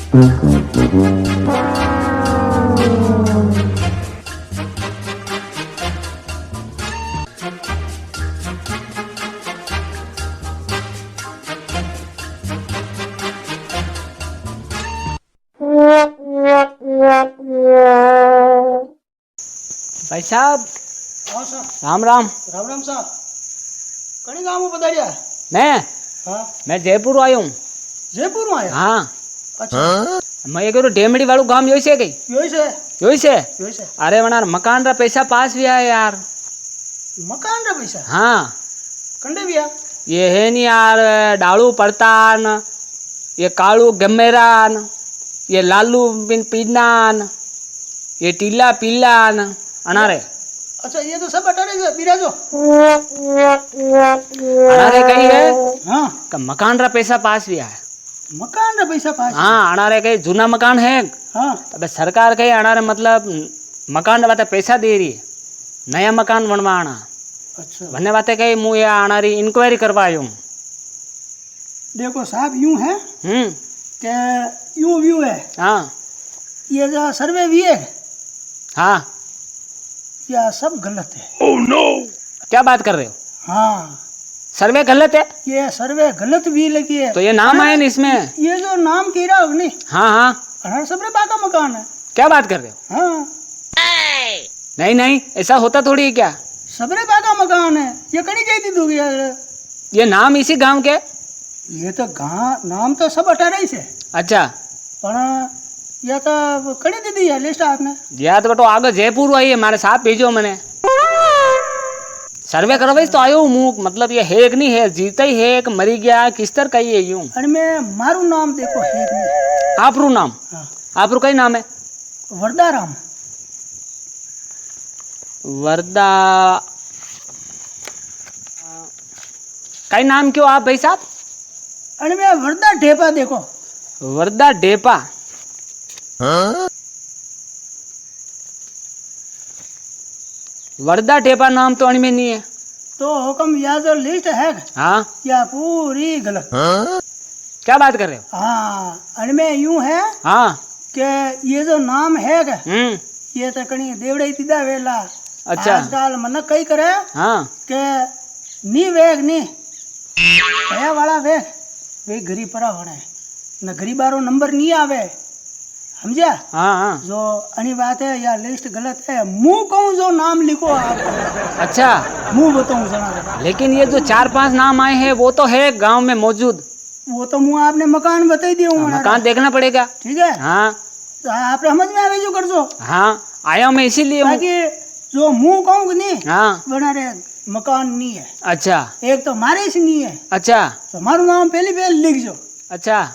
भाई साहब हाँ सर। राम राम। राम राम साहब। कहीं गाँव पधारिया? मैं जयपुर आयो हूँ। जयपुर में आया? हाँ। अच्छा। मैं ये कह डेमड़ी वालू गांव योई से गई। योई से? योई से? योई से। अरे वनार मकान रा पैसा पास भी आया यार। मकान रा पैसा? हाँ। कंडे भी आ? ये है नहीं यार, डालू पड़तान, ये कालू गमेरान, ये लालू बिन पीनान, ये टीला पीलान अनारे। अच्छा, ये तो सब बता रहे बिराजो। अनारे कही है हाँ का मकान रा पैसा पास भी आया। मकान रा पैसा पास? हाँ, अनारे कही जूना मकान है। हाँ। तब सरकार कही अनारे मतलब मकान रा बाते पैसा दे रही है, नया मकान बनवाना। अच्छा। भन्ने बाते कही मु ये अनारी इंक्वायरी करवा आयो हूँ। देखो साहब, यूं है कि यूं व्यू है। हाँ। ये जो सर्वे भी है, हाँ, या सब गलत है। ओह नो, क्या बात कर रहे हो? हाँ, सर्वे गलत है? ये सर्वे गलत भी लगी है। तो ये नाम आए ना इसमें? ये जो नाम कह रहा हो नहीं? हाँ हाँ। अरे सबरे बाका मकान है। क्या बात कर रहे हो? हाँ। नहीं नहीं, ऐसा होता थोड़ी है क्या? सबरे बाका मकान है। ये कड़ी गई थी दूगी यार। ये नाम इसी गांव के? ये तो गाँव नाम तो सब 18 ही से। अच्छा। पर या तो कड़ी दी दी है लिस्ट आपने? या तो बेटो आगे जयपुर आई है, मारे साथ भेजो मैंने सर्वे करवाई तो आयो हूँ। मतलब ये है कि नहीं है, जीता ही है कि मरी गया, किस तरह का ही है यूं? अरे मैं मारू नाम देखो है कि नहीं? आपरू नाम? हाँ। आपरू कई नाम है? वरदाराम। वरदा कई नाम क्यों आप भाई साहब? अरे मैं वरदा ढेपा देखो। वरदा डेपा? हाँ? वरदा डेपा नाम तो अणमें नहीं है। तो हुक्म या जो लिस्ट है, हाँ, या पूरी गलत। हाँ? क्या बात कर रहे हो? हाँ, अणमें यूं है हाँ कि ये जो नाम है ये तो कहीं देवड़े तीदा वेला। अच्छा। आजकल मन कई करे हाँ कि नी वेग नी भया वाला वेग वे गरीब परा वणे न गरीबारो नंबर नहीं आवे, समझा? हाँ हाँ। जो अनी बात है या लिस्ट गलत है। मुंह कहूँ जो नाम लिखो आप। अच्छा, मुंह बताऊँ जना? लेकिन ये जो 4-5 नाम आए हैं वो तो है गांव में मौजूद। वो तो मुँह आपने मकान बता दिया हूँ। मकान देखना पड़ेगा। ठीक है। हाँ तो आप समझ में आवे जो कर दो। हाँ, आया मैं इसीलिए हूँ। ताकि जो मुंह कहूँ नहीं हाँ। बना रे मकान नहीं है। अच्छा। एक तो मारे से नहीं है। अच्छा। तो हमारा नाम पहले लिख जो। अच्छा।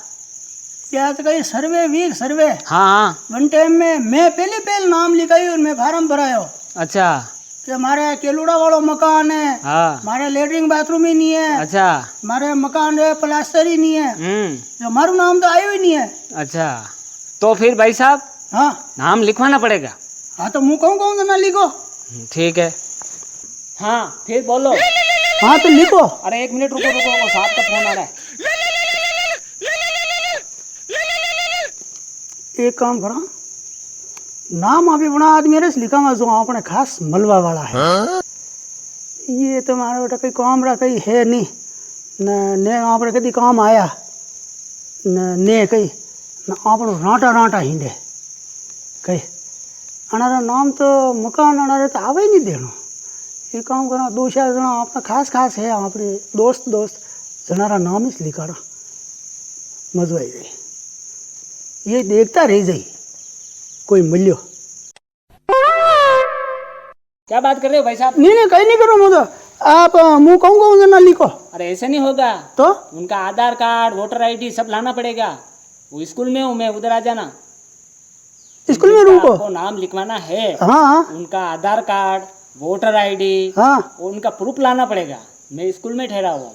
या तो कहीं सर्वे वीक सर्वे। हाँ हाँ। वन टाइम में मैं पहले नाम लिखाई और मैं फार्म भरायो। अच्छा। कि हमारे केलुड़ा वालो मकान है। हाँ। हमारे लेटरिन बाथरूम ही नहीं है। अच्छा। हमारे मकान है प्लास्टर ही नहीं है। जो हमारा नाम तो आयो ही नहीं है। अच्छा, तो फिर भाई साहब? हाँ, नाम लिखवाना पड़ेगा। हाँ तो मुँह कहूँ तो ना लिखो। ठीक है। हाँ फिर बोलो। हाँ तो लिखो। अरे 1 मिनट रुको रुको, साहब का फोन आ रहा है। एक काम करा, नाम अभी बना आदमी रे लिखा मैं जो अपने खास मलवा वाला है। हाँ? ये तुम्हारा बेटा कहीं काम रहा कहीं है नहीं न ने आप कभी काम आया न ने कहीं न आप रांटा रांटा हिंडे कहीं अनारा नाम तो मकान अनारे तो आवे ही नहीं देनो। ये काम करा 2-4 जना अपना खास खास है अपने दोस्त जनारा नाम ही लिखाड़ा मजा आई जाए। ये देखता रह जाए कोई मिलियो। क्या बात कर रहे हो भाई साहब? नहीं कहीं नहीं करो मुझे। आप मुँह कहूँ ना लिखो। अरे ऐसे नहीं होगा। तो उनका आधार कार्ड, वोटर आईडी सब लाना पड़ेगा। वो स्कूल में हूँ मैं, उधर आ जाना। स्कूल में रूम को नाम लिखवाना है। हाँ। उनका आधार कार्ड, वोटर आईडी, हाँ, उनका प्रूफ लाना पड़ेगा। मैं स्कूल में ठहरा हुआ हूँ।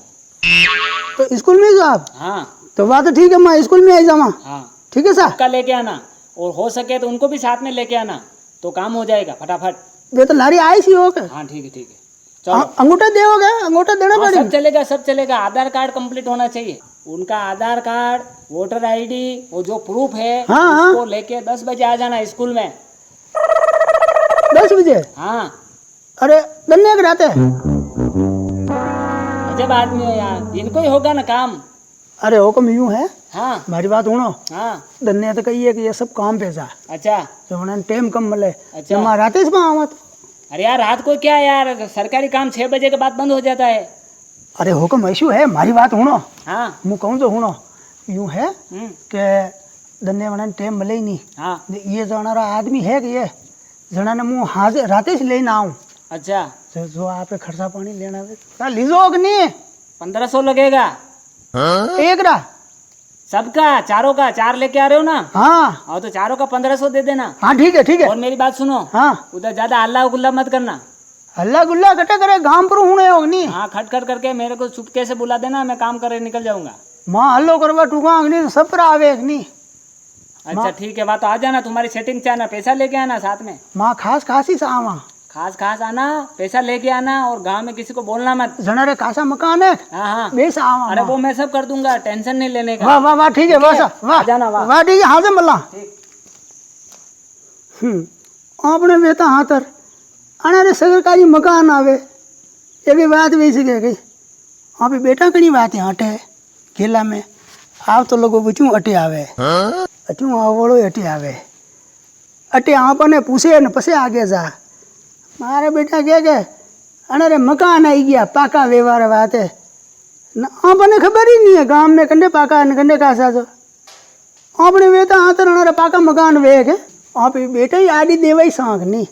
तो स्कूल में आप? हाँ। तो बात तो ठीक है, मैं स्कूल में आई जाऊँ। हाँ ठीक है सर। का लेके आना, और हो सके तो उनको भी साथ में लेके आना, तो काम हो जाएगा फटाफट। वे तो लारी आई सी हो के। हाँ ठीक है ठीक है। चलो अंगूठा दोगे? अंगूठा देना हाँ, पड़ेगा? सब चलेगा, सब चलेगा। आधार कार्ड कंप्लीट होना चाहिए। उनका आधार कार्ड, वोटर आईडी, वो जो प्रूफ है हाँ, हाँ। उसको लेके 10 बजे आ जाना स्कूल में। 10 बजे? हाँ, अरे धन्य के रहते। अजब आदमी है यार, इनको ही होगा ना काम। अरे हुक्म यूं है, हाँ हमारी बात सुनो। हाँ, धन्य तो कही है कि ये सब काम पे जा, अच्छा जब उन्हें टाइम कम मिले अच्छा। जमा रात इसमें आवत। अरे यार रात को क्या यार, सरकारी काम 6 बजे के बाद बंद हो जाता है। अरे हुक्म ऐसू है, हमारी बात सुनो। हाँ मैं कहूँ तो सुनो, यूं है हम्म, कि धन्य उन्हें टाइम मिले ही नहीं। हाँ ये जनारा आदमी है कि ये जना ने मुँह हाजिर राते से लेना आऊँ, अच्छा। जो आप खर्चा पानी लेना है लीजो कि नहीं? 1500 लगेगा एक रा? सबका, चारों का। 4 लेके आ रहे हो ना? हाँ और तो चारों का 1500 दे देना। हाँ ठीक है ठीक है। और मेरी बात सुनो, हाँ उधर ज्यादा हल्ला गुल्ला मत करना। हल्ला गुल्ला कटे करे गांव पर हूँ अग्नि। हाँ, खटखट करके मेरे को चुपके से बुला देना, मैं काम करे निकल जाऊंगा। माँ हल्लो करवा टूका अग्नि तो सब पर आवे अग्नि। अच्छा ठीक है, बात तो आ जाना, तुम्हारी सेटिंग से आना, पैसा लेके आना साथ में। माँ खास खासी सा आवा, खास खास आना, पैसा लेके आना, और गांव में किसी को बोलना मत। जना रे खासा मकान है हाँ हाँ, बेस आवा। अरे वो मैं सब कर दूंगा, टेंशन नहीं लेने का। वाह वाह वाह ठीक है, बस वाह आ जाना, वाह। वाह ठीक है, हाँ से मल्ला। ठीक। आपने बेटा हाथर आना रे सरकारी मकान आवे, ये भी बात वैसी कह गई। हाँ भी बेटा कहीं बात है हटे खेला में आप तो लोगों बचू अटे आवे, अचू आवड़ो अटे आवे, अटे आपने पूछे न पसे आगे जा। मारे बेटा क्या के अरे रे मकान आई गया पाका व्यवहार बात है न, आपने खबर ही नहीं है गांव में कंडे पाका न कंडे का सा। आपने बेटा हाथर अरे पाका मकान वे के आप बेटा ही आदि देवाई सांख नहीं।